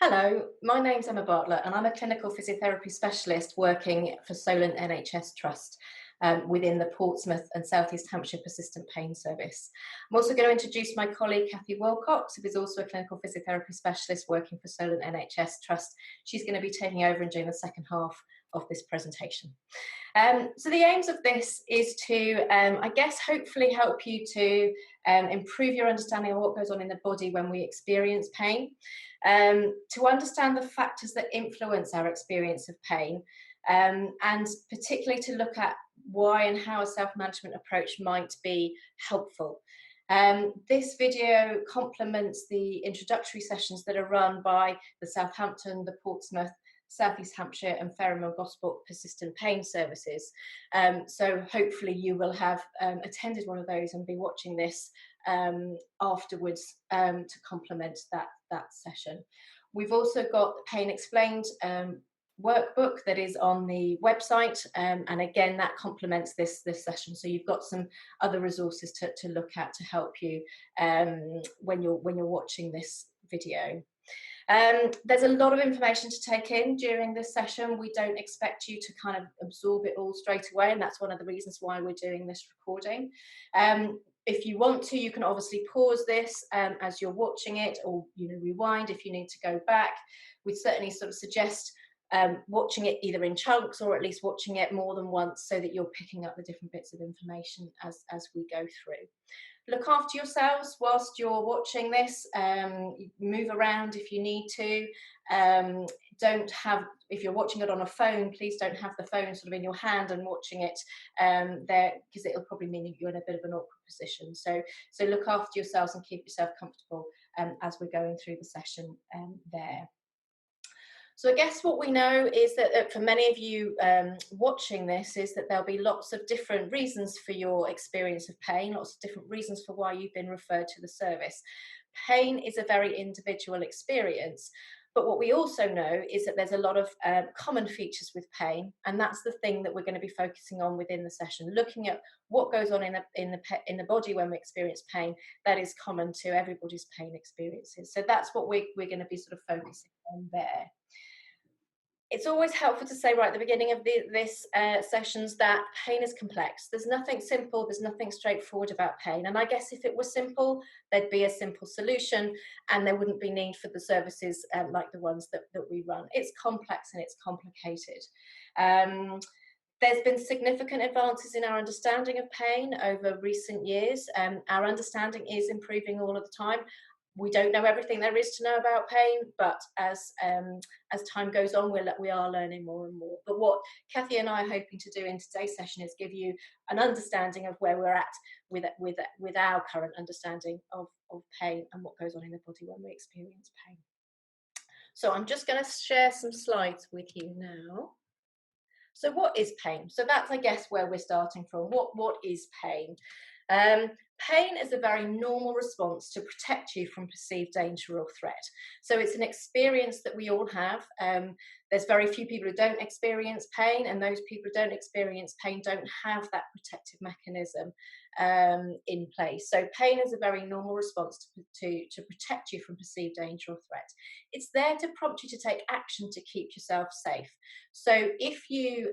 Hello, my name's Emma Bartlett and I'm a clinical physiotherapy specialist working for Solent NHS Trust within the Portsmouth and South East Hampshire Persistent Pain Service. I'm also going to introduce my colleague Kathy Wilcox, who is also a clinical physiotherapy specialist working for Solent NHS Trust. She's going to be taking over and doing the second half of this presentation. So the aims of this is to, I guess, hopefully help you to improve your understanding of what goes on in the body when we experience pain, to understand the factors that influence our experience of pain, and particularly to look at why and how a self-management approach might be helpful. This video complements the introductory sessions that are run by the Southampton, the Portsmouth, South East Hampshire and Fareham and Gosport persistent pain services. So hopefully you will have attended one of those and be watching this afterwards to complement that session. We've also got the Pain Explained workbook that is on the website, and again that complements this session, so you've got some other resources to look at to help you when you're watching this video. There's a lot of information to take in during this session. We don't expect you to kind of absorb it all straight away, and that's one of the reasons why we're doing this recording. If you want to, you can obviously pause this as you're watching it, or rewind if you need to go back. We'd certainly sort of suggest watching it either in chunks or at least watching it more than once, so that you're picking up the different bits of information as we go through. Look after yourselves whilst you're watching this. Move around if you need to. If you're watching it on a phone, please don't have the phone sort of in your hand and watching it there, because it'll probably mean that you're in a bit of an awkward position. So look after yourselves and keep yourself comfortable as we're going through the session there. So I guess what we know is that for many of you watching this is that there'll be lots of different reasons for your experience of pain, lots of different reasons for why you've been referred to the service. Pain is a very individual experience, but what we also know is that there's a lot of common features with pain, and that's the thing that we're going to be focusing on within the session, looking at what goes on in the body when we experience pain that is common to everybody's pain experiences. So that's what we're going to be sort of focusing on there. It's always helpful to say right at the beginning of this sessions that pain is complex. There's nothing simple, there's nothing straightforward about pain. And I guess if it was simple, there'd be a simple solution and there wouldn't be need for the services like the ones that we run. It's complex and it's complicated. There's been significant advances in our understanding of pain over recent years. Our understanding is improving all of the time. We don't know everything there is to know about pain, but as time goes on, we are learning more and more. But what Kathy and I are hoping to do in today's session is give you an understanding of where we're at with our current understanding of pain and what goes on in the body when we experience pain. So I'm just going to share some slides with you now. So what is pain? So that's, I guess, where we're starting from. What is pain? Pain is a very normal response to protect you from perceived danger or threat. So it's an experience that we all have. There's very few people who don't experience pain, and those people who don't experience pain don't have that protective mechanism in place. So pain is a very normal response to protect you from perceived danger or threat. It's there to prompt you to take action to keep yourself safe. So if you,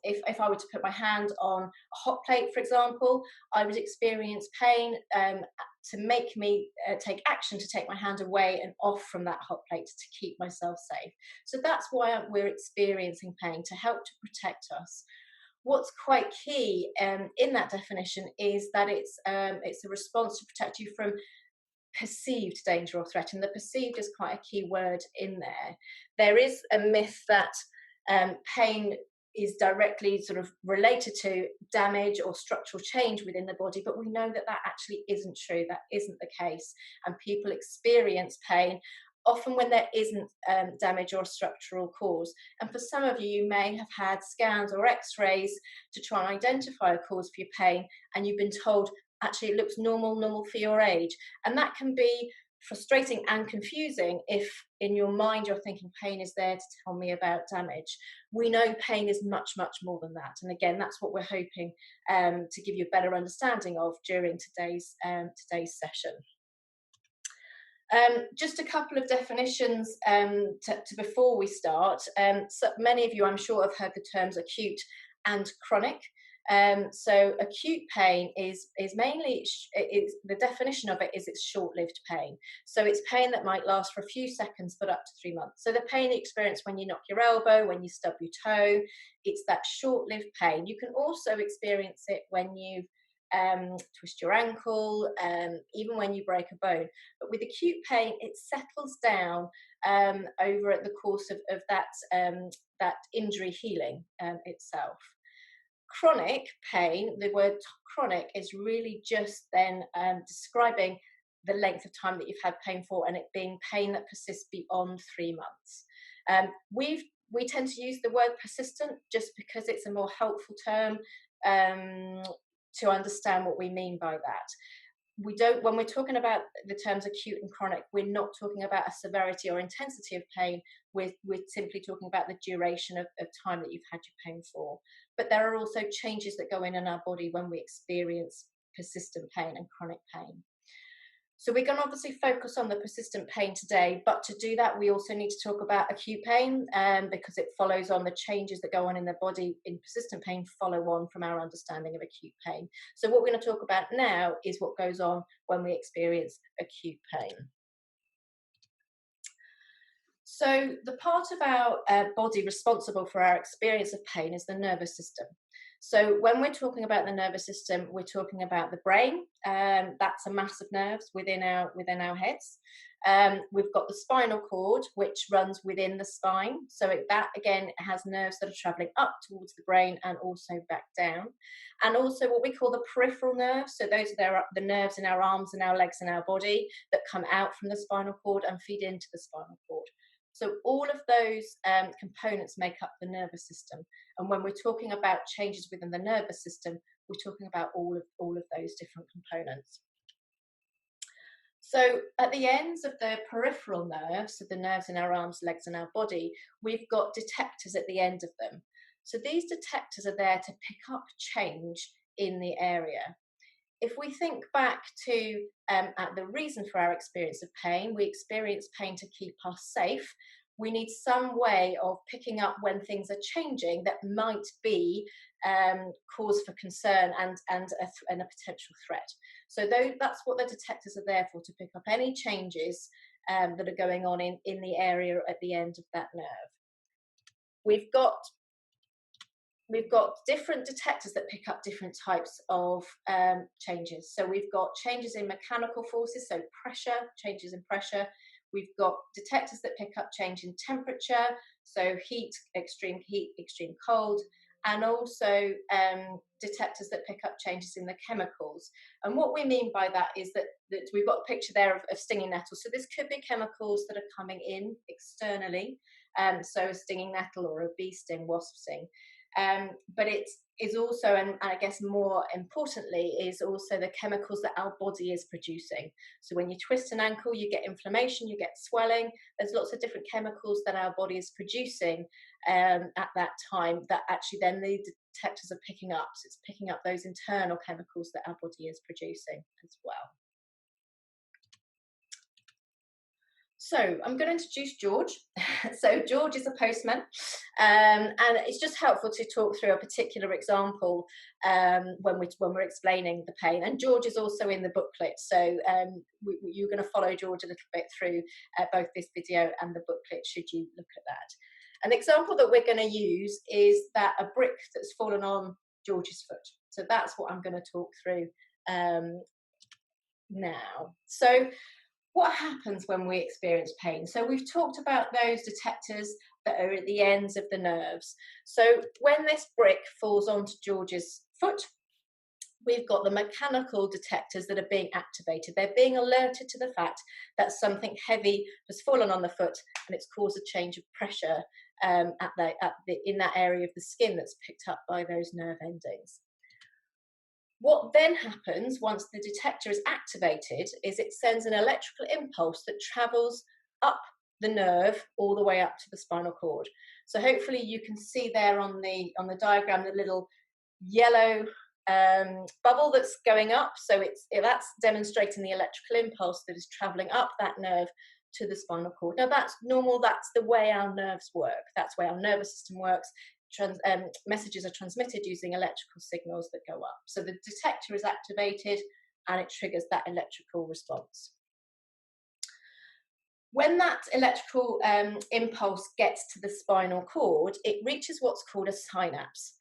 if I were to put my hand on a hot plate, for example, I would experience pain to make me take action to take my hand away and off from that hot plate to keep myself safe. So that's why we're experiencing pain, to help to protect us. What's quite key in that definition is that it's a response to protect you from perceived danger or threat, and the perceived is quite a key word in there. There is a myth that pain is directly sort of related to damage or structural change within the body, but we know that actually isn't true. That isn't the case, and people experience pain often when there isn't damage or structural cause. And for some of you, you may have had scans or x-rays to try and identify a cause for your pain, and you've been told actually it looks normal for your age, and that can be frustrating and confusing if in your mind you're thinking pain is there to tell me about damage. We know pain is much more than that, and again that's what we're hoping to give you a better understanding of during today's session. Just a couple of definitions to before we start. So many of you, I'm sure, have heard the terms acute and chronic. So acute pain is mainly the definition of it is it's short-lived pain. So it's pain that might last for a few seconds, but up to 3 months. So the pain you experience when you knock your elbow, when you stub your toe, it's that short-lived pain. You can also experience it when you twist your ankle, even when you break a bone. But with acute pain, it settles down over at the course of that injury healing itself. Chronic pain, the word chronic is really just then describing the length of time that you've had pain for, and it being pain that persists beyond 3 months. We tend to use the word persistent just because it's a more helpful term to understand what we mean by that. When we're talking about the terms acute and chronic, we're not talking about a severity or intensity of pain. We're simply talking about the duration of time that you've had your pain for. But there are also changes that go in our body when we experience persistent pain and chronic pain. So we're going to obviously focus on the persistent pain today, but to do that, we also need to talk about acute pain because it follows on the changes that go on in the body in persistent pain follow on from our understanding of acute pain. So what we're going to talk about now is what goes on when we experience acute pain. So the part of our body responsible for our experience of pain is the nervous system. So when we're talking about the nervous system, we're talking about the brain. That's a mass of nerves within our heads. We've got the spinal cord, which runs within the spine. So that again has nerves that are traveling up towards the brain and also back down. And also what we call the peripheral nerves. So those are the nerves in our arms and our legs and our body that come out from the spinal cord and feed into the spinal cord. So all of those components make up the nervous system. And when we're talking about changes within the nervous system, we're talking about all of those different components. So at the ends of the peripheral nerves, so the nerves in our arms, legs, and our body, we've got detectors at the end of them. So these detectors are there to pick up change in the area. If we think back to at the reason for our experience of pain, we experience pain to keep us safe. We need some way of picking up when things are changing that might be cause for concern and a potential threat. So that's what the detectors are there for, to pick up any changes that are going on in the area at the end of that nerve. We've got different detectors that pick up different types of changes. So we've got changes in mechanical forces, so pressure, changes in pressure. We've got detectors that pick up change in temperature, so heat, extreme cold, and also detectors that pick up changes in the chemicals. And what we mean by that is that we've got a picture there of stinging nettles. So this could be chemicals that are coming in externally, so a stinging nettle or a bee sting, wasp sting. But it is also, and I guess more importantly, is also the chemicals that our body is producing. So when you twist an ankle, you get inflammation, you get swelling. There's lots of different chemicals that our body is producing at that time that actually then the detectors are picking up. So it's picking up those internal chemicals that our body is producing as well. So I'm going to introduce George. So George is a postman, and it's just helpful to talk through a particular example when we're explaining the pain. And George is also in the booklet, so you're going to follow George a little bit through both this video and the booklet, should you look at that. An example that we're going to use is that a brick that's fallen on George's foot. So that's what I'm going to talk through now. So what happens when we experience pain? So we've talked about those detectors that are at the ends of the nerves. So when this brick falls onto George's foot, we've got the mechanical detectors that are being activated. They're being alerted to the fact that something heavy has fallen on the foot and it's caused a change of pressure in that area of the skin that's picked up by those nerve endings. What then happens once the detector is activated is it sends an electrical impulse that travels up the nerve all the way up to the spinal cord. So hopefully you can see there on the diagram the little yellow bubble that's going up. So that's demonstrating the electrical impulse that is traveling up that nerve to the spinal cord. Now that's normal, that's the way our nerves work, that's the way our nervous system works. Messages are transmitted using electrical signals that go up. So the detector is activated and it triggers that electrical response. When that electrical impulse gets to the spinal cord, it reaches what's called a synapse.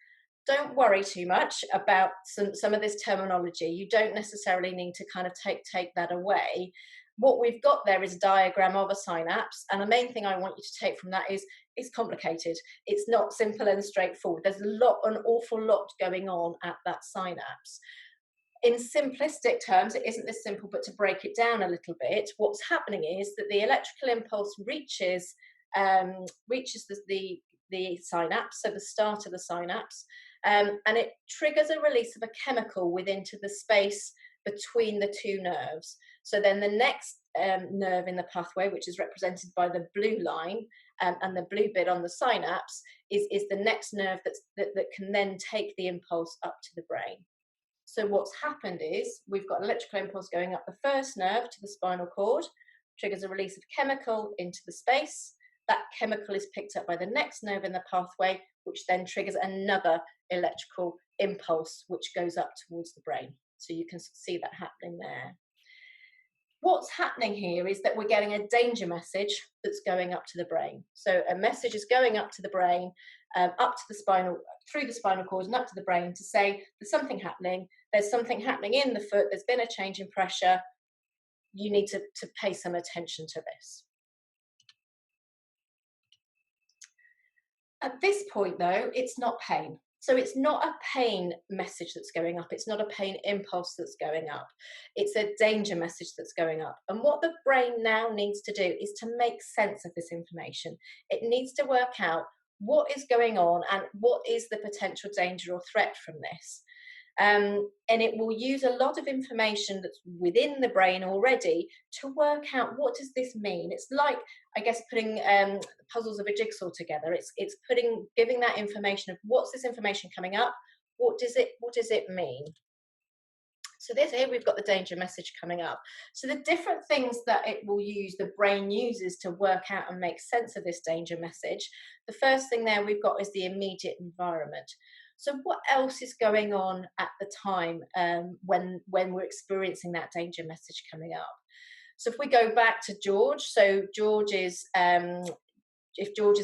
Don't worry too much about some of this terminology. You don't necessarily need to kind of take that away. What we've got there is a diagram of a synapse, and the main thing I want you to take from that is it's complicated. It's not simple and straightforward. There's an awful lot going on at that synapse. In simplistic terms, it isn't this simple, but to break it down a little bit, what's happening is that the electrical impulse reaches the synapse, so the start of the synapse, and it triggers a release of a chemical into the space between the two nerves. So then the next nerve in the pathway, which is represented by the blue line and the blue bit on the synapse, is the next nerve that can then take the impulse up to the brain. So what's happened is we've got an electrical impulse going up the first nerve to the spinal cord, triggers a release of chemical into the space. That chemical is picked up by the next nerve in the pathway, which then triggers another electrical impulse, which goes up towards the brain. So you can see that happening there. What's happening here is that we're getting a danger message that's going up to the brain. So a message is going up to the brain, up to the spinal, through the spinal cord and up to the brain to say there's something happening in the foot, there's been a change in pressure, you need to pay some attention to this. At this point though, it's not pain. So it's not a pain message that's going up. It's not a pain impulse that's going up. It's a danger message that's going up. And what the brain now needs to do is to make sense of this information. It needs to work out what is going on and what is the potential danger or threat from this. And it will use a lot of information that's within the brain already to work out what does this mean. It's like, I guess, putting puzzles of a jigsaw together. It's giving that information of what's this information coming up, what does it mean. So here we've got the danger message coming up. So the different things that the brain uses to work out and make sense of this danger message. The first thing there we've got is the immediate environment. So what else is going on at the time when we're experiencing that danger message coming up? So if we go back to George, so if George is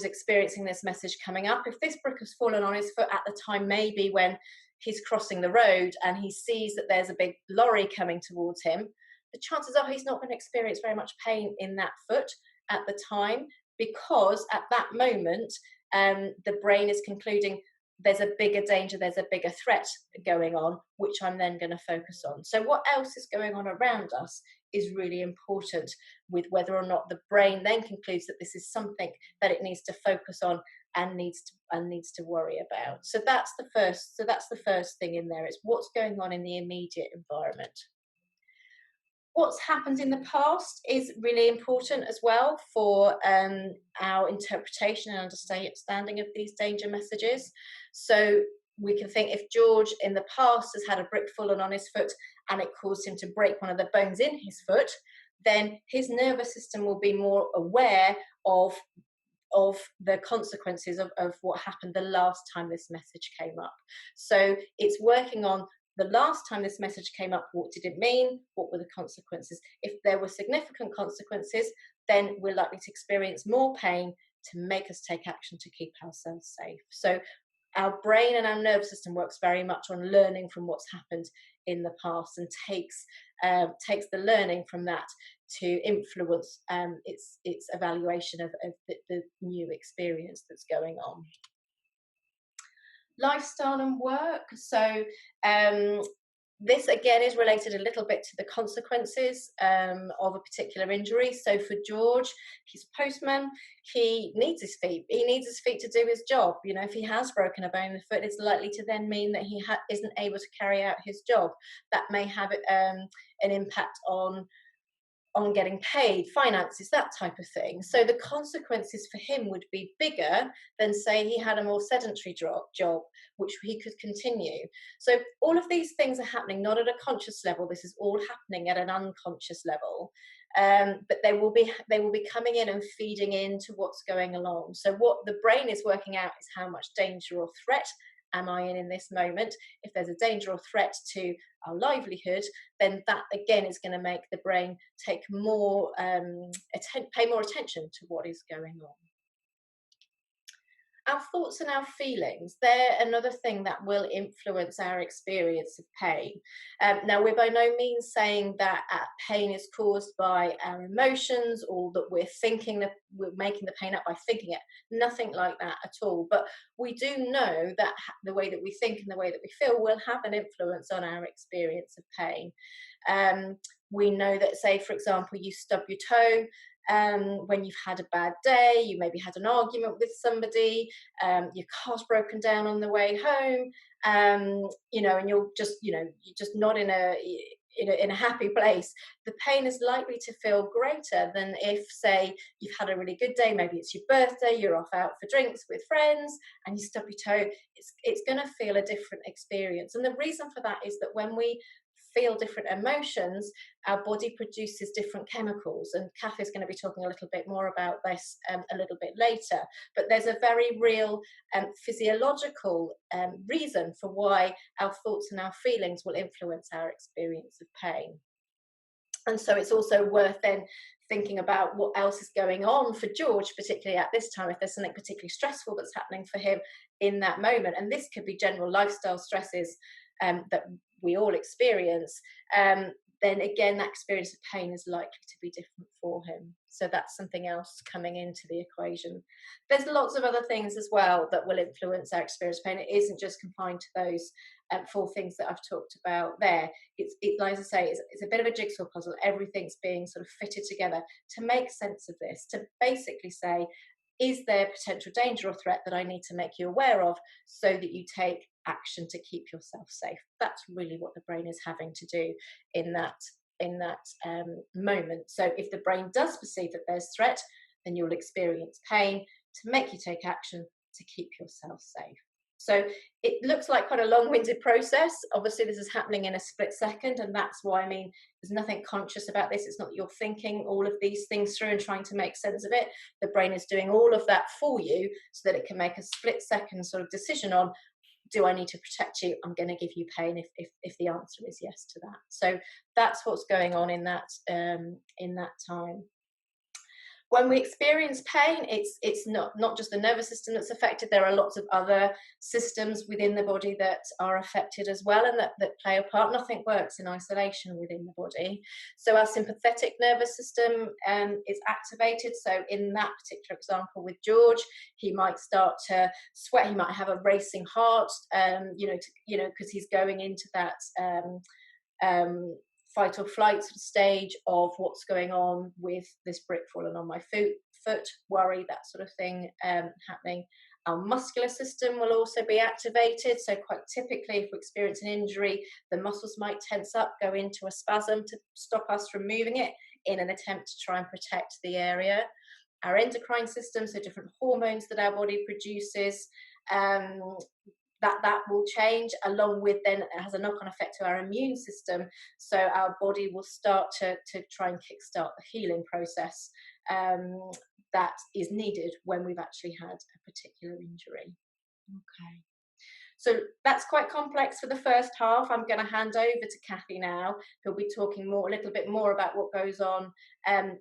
experiencing this message coming up, if this brick has fallen on his foot at the time, maybe when he's crossing the road and he sees that there's a big lorry coming towards him, the chances are he's not going to experience very much pain in that foot at the time, because at that moment the brain is concluding there's a bigger danger, there's a bigger threat going on, which I'm then going to focus on. So what else is going on around us is really important with whether or not the brain then concludes that this is something that it needs to focus on and needs to worry about. So that's the first thing in there. It's what's going on in the immediate environment. What's happened in the past is really important as well for our interpretation and understanding of these danger messages. So we can think if George in the past has had a brick fallen on his foot and it caused him to break one of the bones in his foot, then his nervous system will be more aware of the consequences of what happened the last time this message came up. So it's working on the last time this message came up, what did it mean? What were the consequences? If there were significant consequences, then we're likely to experience more pain to make us take action to keep ourselves safe. So our brain and our nervous system works very much on learning from what's happened in the past and takes the learning from that to influence its evaluation of the new experience that's going on. Lifestyle and work. So this again is related a little bit to the consequences of a particular injury. So for George, he's a postman, he needs his feet. He needs his feet to do his job. You know, if he has broken a bone in the foot, it's likely to then mean that he isn't able to carry out his job. That may have an impact on on getting paid, finances, that type of thing. So the consequences for him would be bigger than, say, he had a more sedentary job, which he could continue. So all of these things are happening not at a conscious level. This is all happening at an unconscious level. But they will be coming in and feeding into what's going along. So what the brain is working out is how much danger or threat am I in this moment. If there's a danger or threat to our livelihood, then that again is going to make the brain take more pay more attention to what is going on. Our thoughts and our feelings, they're another thing that will influence our experience of pain. Now, we're by no means saying that pain is caused by our emotions, or that we're thinking that we're making the pain up by thinking it. Nothing like that at all. But we do know that the way that we think and the way that we feel will have an influence on our experience of pain. We know that, say, for example, you stub your toe, when you've had a bad day, you maybe had an argument with somebody, your car's broken down on the way home, and you're just not in a happy place. The pain is likely to feel greater than if, say, you've had a really good day, maybe it's your birthday, you're off out for drinks with friends, and you stub your toe. It's going to feel a different experience. And the reason for that is that when we feel different emotions, our body produces different chemicals, and Kath is going to be talking a little bit more about this a little bit later. But there's a very real physiological reason for why our thoughts and our feelings will influence our experience of pain. And so it's also worth then thinking about what else is going on for George, particularly at this time, if there's something particularly stressful that's happening for him in that moment. And this could be general lifestyle stresses that we all experience. Then again, that experience of pain is likely to be different for him. So that's something else coming into the equation. There's lots of other things as well that will influence our experience of pain. It isn't just confined to those 4 things that I've talked about there. It's like I say, it's a bit of a jigsaw puzzle. Everything's being sort of fitted together to make sense of this, to basically say, is there potential danger or threat that I need to make you aware of so that you take action to keep yourself safe? That's really what the brain is having to do in that moment. So if the brain does perceive that there's threat, then you'll experience pain to make you take action to keep yourself safe. So it looks like quite a long-winded process. Obviously, this is happening in a split second, and that's why, I mean, there's nothing conscious about this. It's not that you're thinking all of these things through and trying to make sense of it. The brain is doing all of that for you so that it can make a split-second sort of decision on, do I need to protect you? I'm going to give you pain if the answer is yes to that. So that's what's going on in that time. When we experience pain, it's not just the nervous system that's affected. There are lots of other systems within the body that are affected as well, and that play a part. Nothing works in isolation within the body. So our sympathetic nervous system is activated. So in that particular example with George, he might start to sweat. He might have a racing heart, because he's going into that fight or flight sort of stage of what's going on with this brick falling on my foot, worry, that sort of thing happening. Our muscular system will also be activated. So quite typically, if we experience an injury, the muscles might tense up, go into a spasm to stop us from moving it in an attempt to try and protect the area. Our endocrine system, so different hormones that our body produces, that will change, along with then it has a knock-on effect to our immune system. So our body will start to try and kickstart the healing process that is needed when we've actually had a particular injury. Okay. So that's quite complex for the first half. I'm going to hand over to Kathy now, who'll be talking a little bit more about what goes on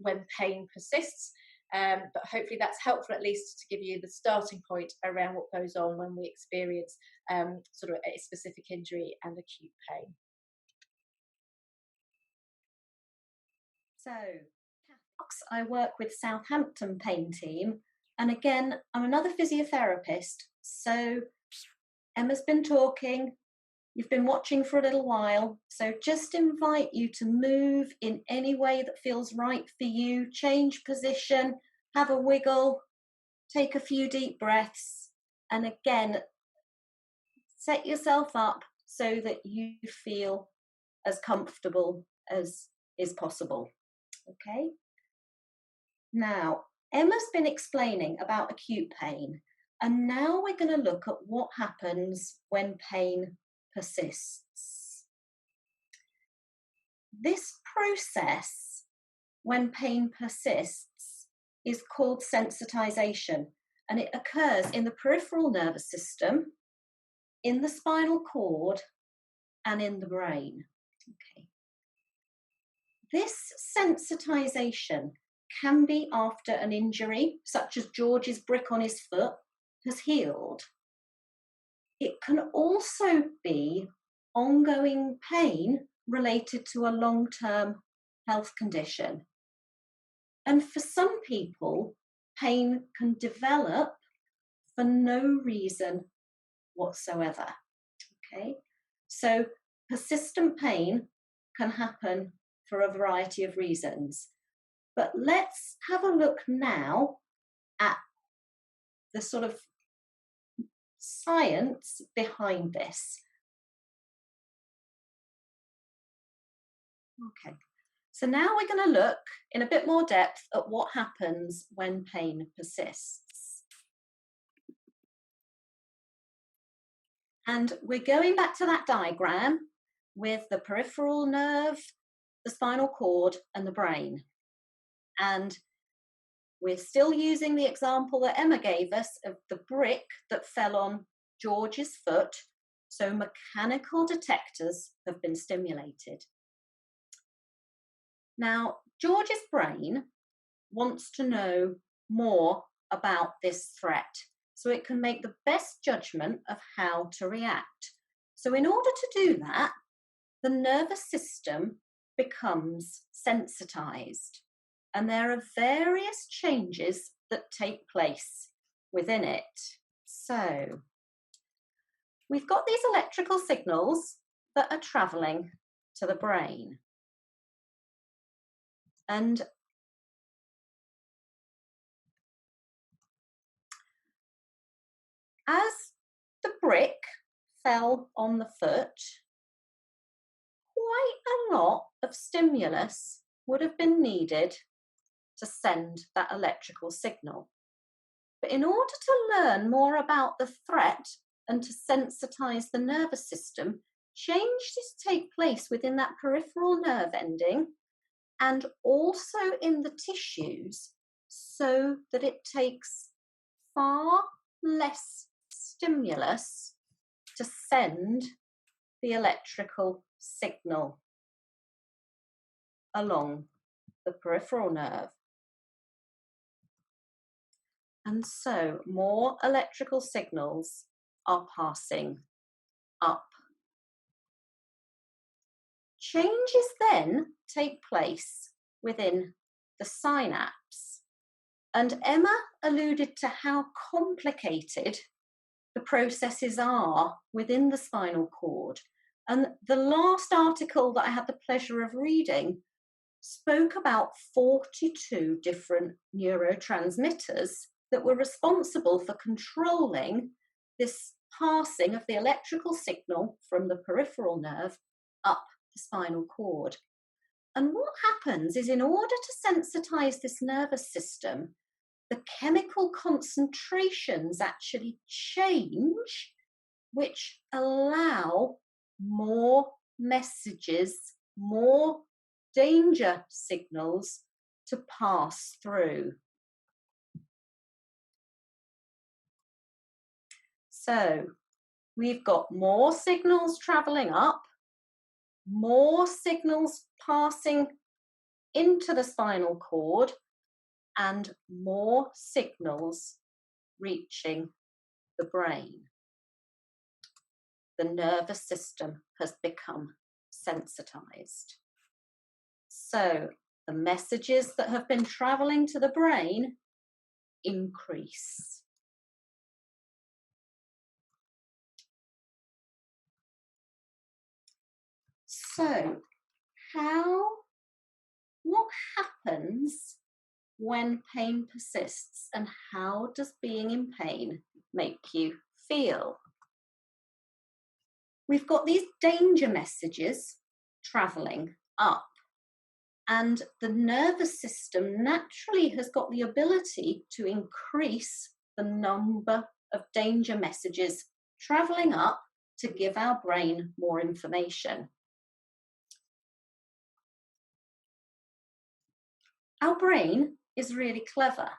when pain persists. But hopefully that's helpful, at least to give you the starting point around what goes on when we experience sort of a specific injury and acute pain. So, I work with Southampton pain team, and again, I'm another physiotherapist. So Emma's been talking, you've been watching for a little while, so just invite you to move in any way that feels right for you, change position, have a wiggle, take a few deep breaths, and again, set yourself up so that you feel as comfortable as is possible. Okay. Now, Emma's been explaining about acute pain, and now we're going to look at what happens when pain persists. This process, when pain persists, is called sensitization, and it occurs in the peripheral nervous system, in the spinal cord, and in the brain. Okay. This sensitization can be after an injury, such as George's brick on his foot has healed. It can also be ongoing pain related to a long-term health condition. And for some people, pain can develop for no reason whatsoever. Okay, so persistent pain can happen for a variety of reasons. But let's have a look now at the sort of science behind this. Okay, so now we're going to look in a bit more depth at what happens when pain persists. And we're going back to that diagram with the peripheral nerve, the spinal cord, and the brain. And we're still using the example that Emma gave us of the brick that fell on George's foot, so mechanical detectors have been stimulated. Now, George's brain wants to know more about this threat, so it can make the best judgment of how to react. So in order to do that, the nervous system becomes sensitized. And there are various changes that take place within it. So we've got these electrical signals that are traveling to the brain. And as the brick fell on the foot, quite a lot of stimulus would have been needed to send that electrical signal. But in order to learn more about the threat and to sensitize the nervous system, changes take place within that peripheral nerve ending and also in the tissues, so that it takes far less stimulus to send the electrical signal along the peripheral nerve. And so more electrical signals are passing up. Changes then take place within the synapse. And Emma alluded to how complicated the processes are within the spinal cord. And the last article that I had the pleasure of reading spoke about 42 different neurotransmitters that were responsible for controlling this passing of the electrical signal from the peripheral nerve up the spinal cord. And what happens is, in order to sensitize this nervous system, the chemical concentrations actually change, which allow more messages, more danger signals to pass through. So we've got more signals traveling up, more signals passing into the spinal cord, and more signals reaching the brain. The nervous system has become sensitized. So the messages that have been traveling to the brain increase. So what happens when pain persists, and how does being in pain make you feel? We've got these danger messages traveling up, And the nervous system naturally has got the ability to increase the number of danger messages travelling up to give our brain more information. Our brain is really clever.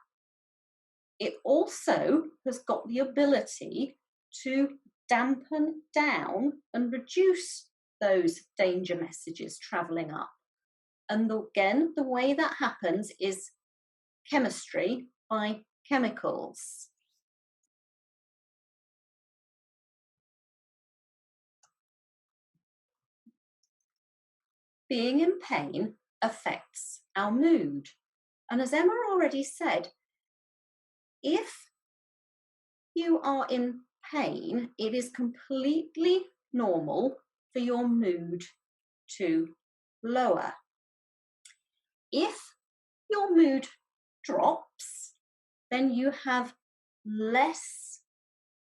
It also has got the ability to dampen down and reduce those danger messages travelling up. And again, the way that happens is chemistry by chemicals. Being in pain affects our mood. And as Emma already said, if you are in pain, it is completely normal for your mood to lower. If your mood drops, then you have less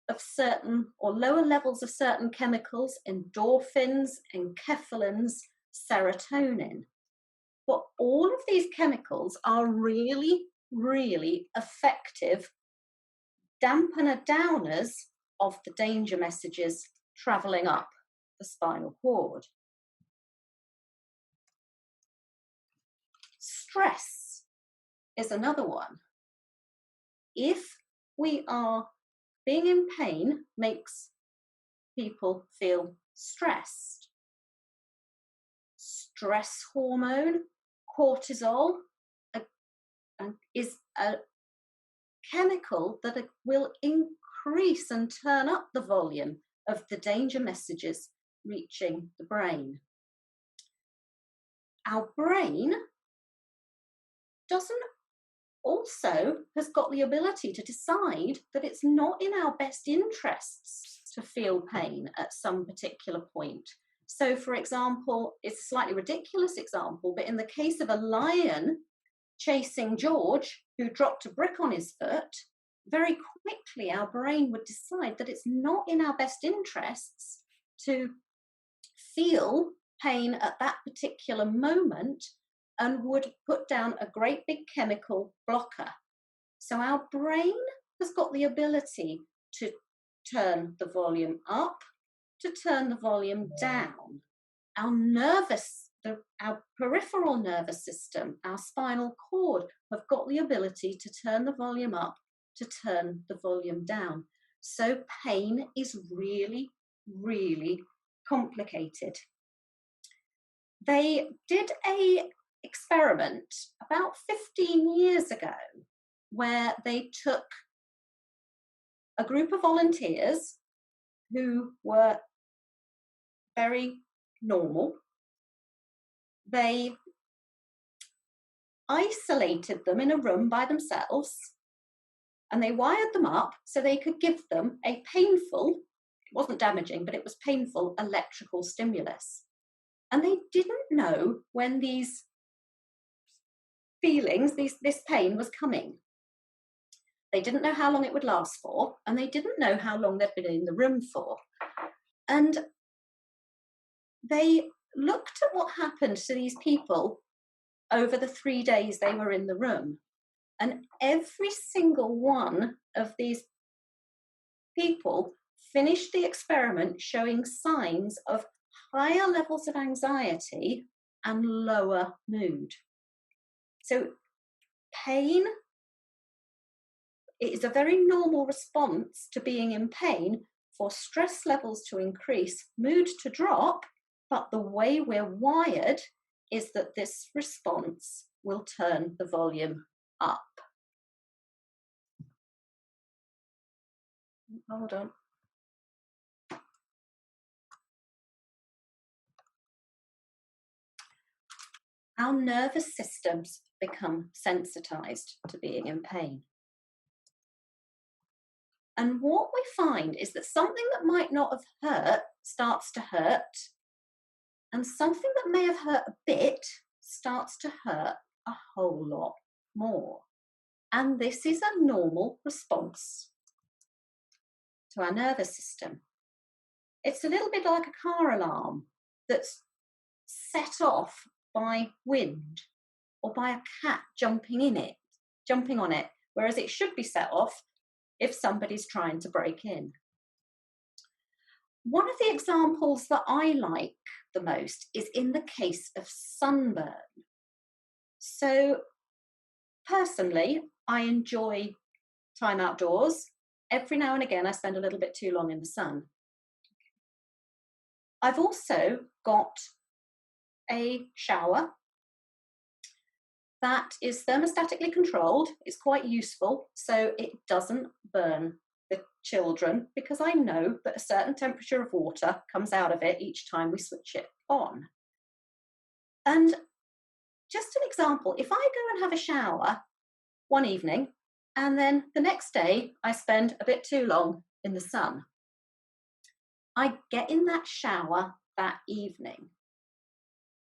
of certain or lower levels of certain chemicals, endorphins, enkephalins, serotonin. But all of these chemicals are really, really effective dampener downers of the danger messages travelling up the spinal cord. Stress is another one. If we are being in pain, makes people feel stressed. Stress hormone, cortisol, is a chemical that will increase and turn up the volume of the danger messages reaching the brain. Our brain has got the ability to decide that it's not in our best interests to feel pain at some particular point. So, for example, it's a slightly ridiculous example, but in the case of a lion chasing George, who dropped a brick on his foot, very quickly our brain would decide that it's not in our best interests to feel pain at that particular moment, and would put down a great big chemical blocker. So our brain has got the ability to turn the volume up, to turn the volume down. Our peripheral nervous system, our spinal cord, have got the ability to turn the volume up, to turn the volume down. So pain is really, really complicated. They did an experiment about 15 years ago where they took a group of volunteers who were very normal. They isolated them in a room by themselves, and they wired them up so they could give them a painful, it wasn't damaging, but it was painful electrical stimulus. And they didn't know when these feelings, this pain was coming. They didn't know how long it would last for, and they didn't know how long they'd been in the room for. And they looked at what happened to these people over the 3 days they were in the room. And every single one of these people finished the experiment showing signs of higher levels of anxiety and lower mood. So pain is a very normal response to being in pain, for stress levels to increase, mood to drop, but the way we're wired is that this response will turn the volume up. Hold on. Our nervous systems become sensitized to being in pain. And what we find is that something that might not have hurt starts to hurt, and something that may have hurt a bit starts to hurt a whole lot more. And this is a normal response to our nervous system. It's a little bit like a car alarm that's set off by wind or by a cat jumping on it, whereas it should be set off if somebody's trying to break in. One of the examples that I like the most is in the case of sunburn. So personally, I enjoy time outdoors. Every now and again, I spend a little bit too long in the sun. I've also got a shower that is thermostatically controlled. It's quite useful, so it doesn't burn the children, because I know that a certain temperature of water comes out of it each time we switch it on. And just an example, if I go and have a shower one evening and then the next day I spend a bit too long in the sun, I get in that shower that evening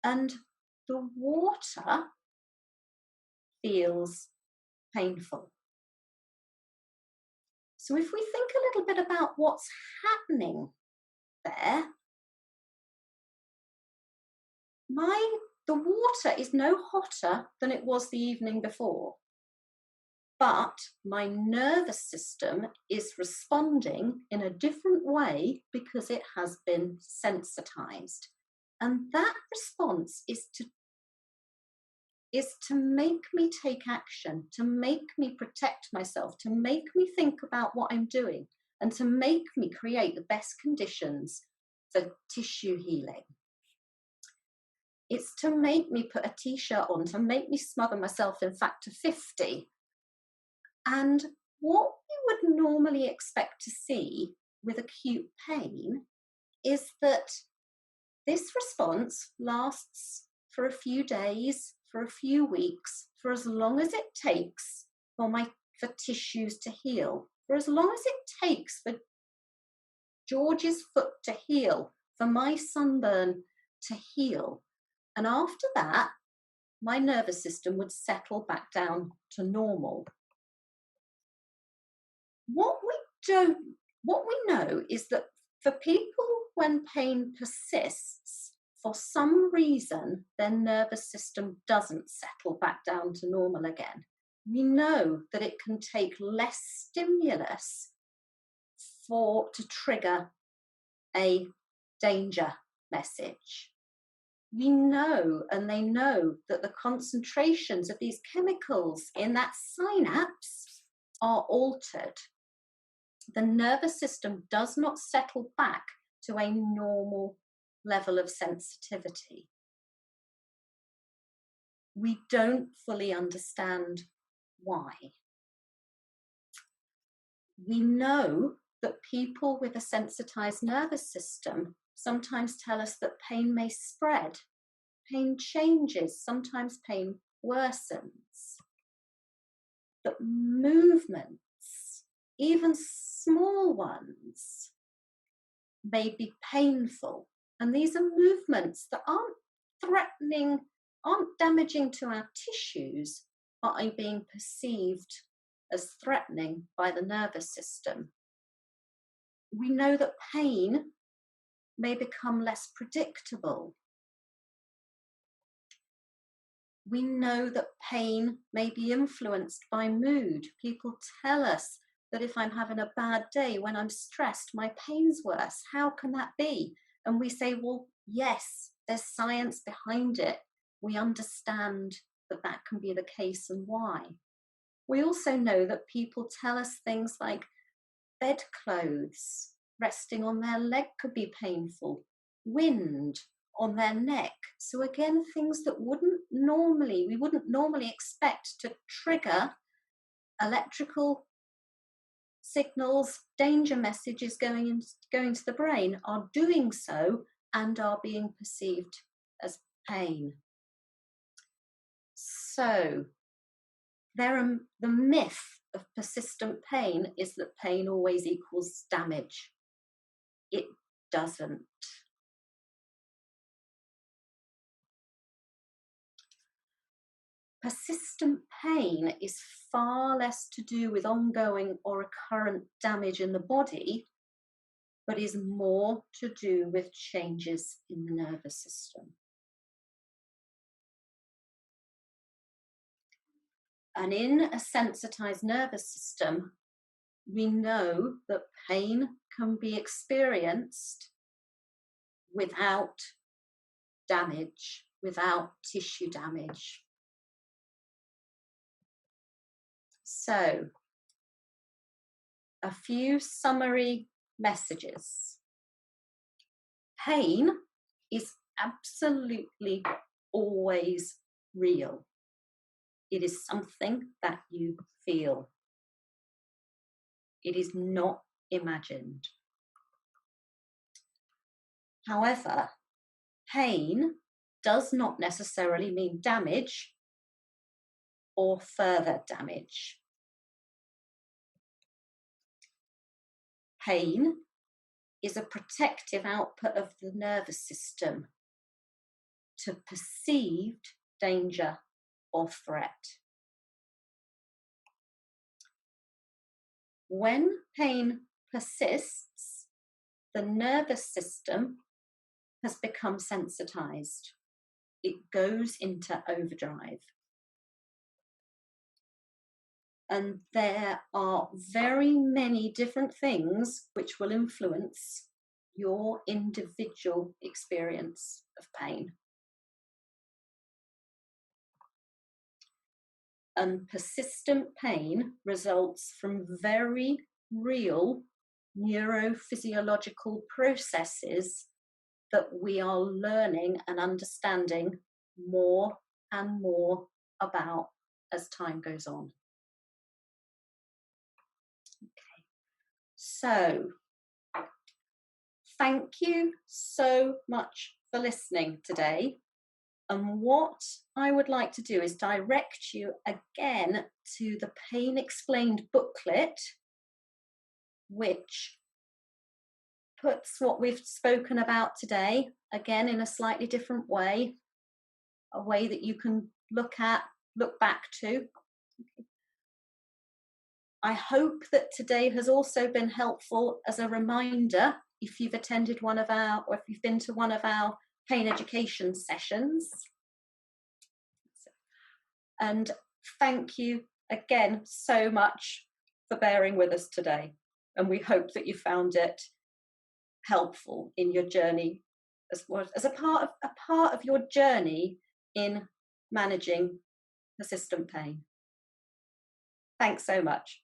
and the water feels painful. So if we think a little bit about what's happening there, the water is no hotter than it was the evening before, but my nervous system is responding in a different way because it has been sensitized. And that response is to make me take action, to make me protect myself, to make me think about what I'm doing, and to make me create the best conditions for tissue healing. It's to make me put a t-shirt on, to make me smother myself in factor 50. And what we would normally expect to see with acute pain is that this response lasts for a few days, for a few weeks, for as long as it takes for tissues to heal, for as long as it takes for George's foot to heal, for my sunburn to heal. And after that, my nervous system would settle back down to normal. What we know is that for people, when pain persists, for some reason, their nervous system doesn't settle back down to normal again. We know that it can take less stimulus to trigger a danger message. We know, and they know, that the concentrations of these chemicals in that synapse are altered. The nervous system does not settle back to a normal level of sensitivity. We don't fully understand why. We know that people with a sensitized nervous system sometimes tell us that pain may spread, pain changes, sometimes pain worsens, that movements, even small ones, may be painful. And these are movements that aren't threatening, aren't damaging to our tissues, but are being perceived as threatening by the nervous system. We know that pain may become less predictable. We know that pain may be influenced by mood. People tell us that if I'm having a bad day, when I'm stressed, my pain's worse. How can that be? And we say, well, yes, there's science behind it. We understand that that can be the case and why. We also know that people tell us things like bedclothes resting on their leg could be painful, wind on their neck. So again, things that we wouldn't normally expect to trigger electrical signals, danger messages going to the brain, are doing so and are being perceived as pain. So the myth of persistent pain is that pain always equals damage. It doesn't. Persistent pain is far less to do with ongoing or recurrent damage in the body, but is more to do with changes in the nervous system. And in a sensitized nervous system, we know that pain can be experienced without damage, without tissue damage. So, a few summary messages. Pain is absolutely always real. It is something that you feel. It is not imagined. However, pain does not necessarily mean damage or further damage. Pain is a protective output of the nervous system to perceived danger or threat. When pain persists, the nervous system has become sensitized. It goes into overdrive. And there are very many different things which will influence your individual experience of pain. And persistent pain results from very real neurophysiological processes that we are learning and understanding more and more about as time goes on. Okay. So, thank you so much for listening today. And what I would like to do is direct you again to the Pain Explained booklet, which puts what we've spoken about today, again, in a slightly different way, a way that you can look back to. I hope that today has also been helpful as a reminder if you've attended or if you've been to one of our pain education sessions. And thank you again so much for bearing with us today. And we hope that you found it helpful in your journey as a part of your journey in managing persistent pain. Thanks so much.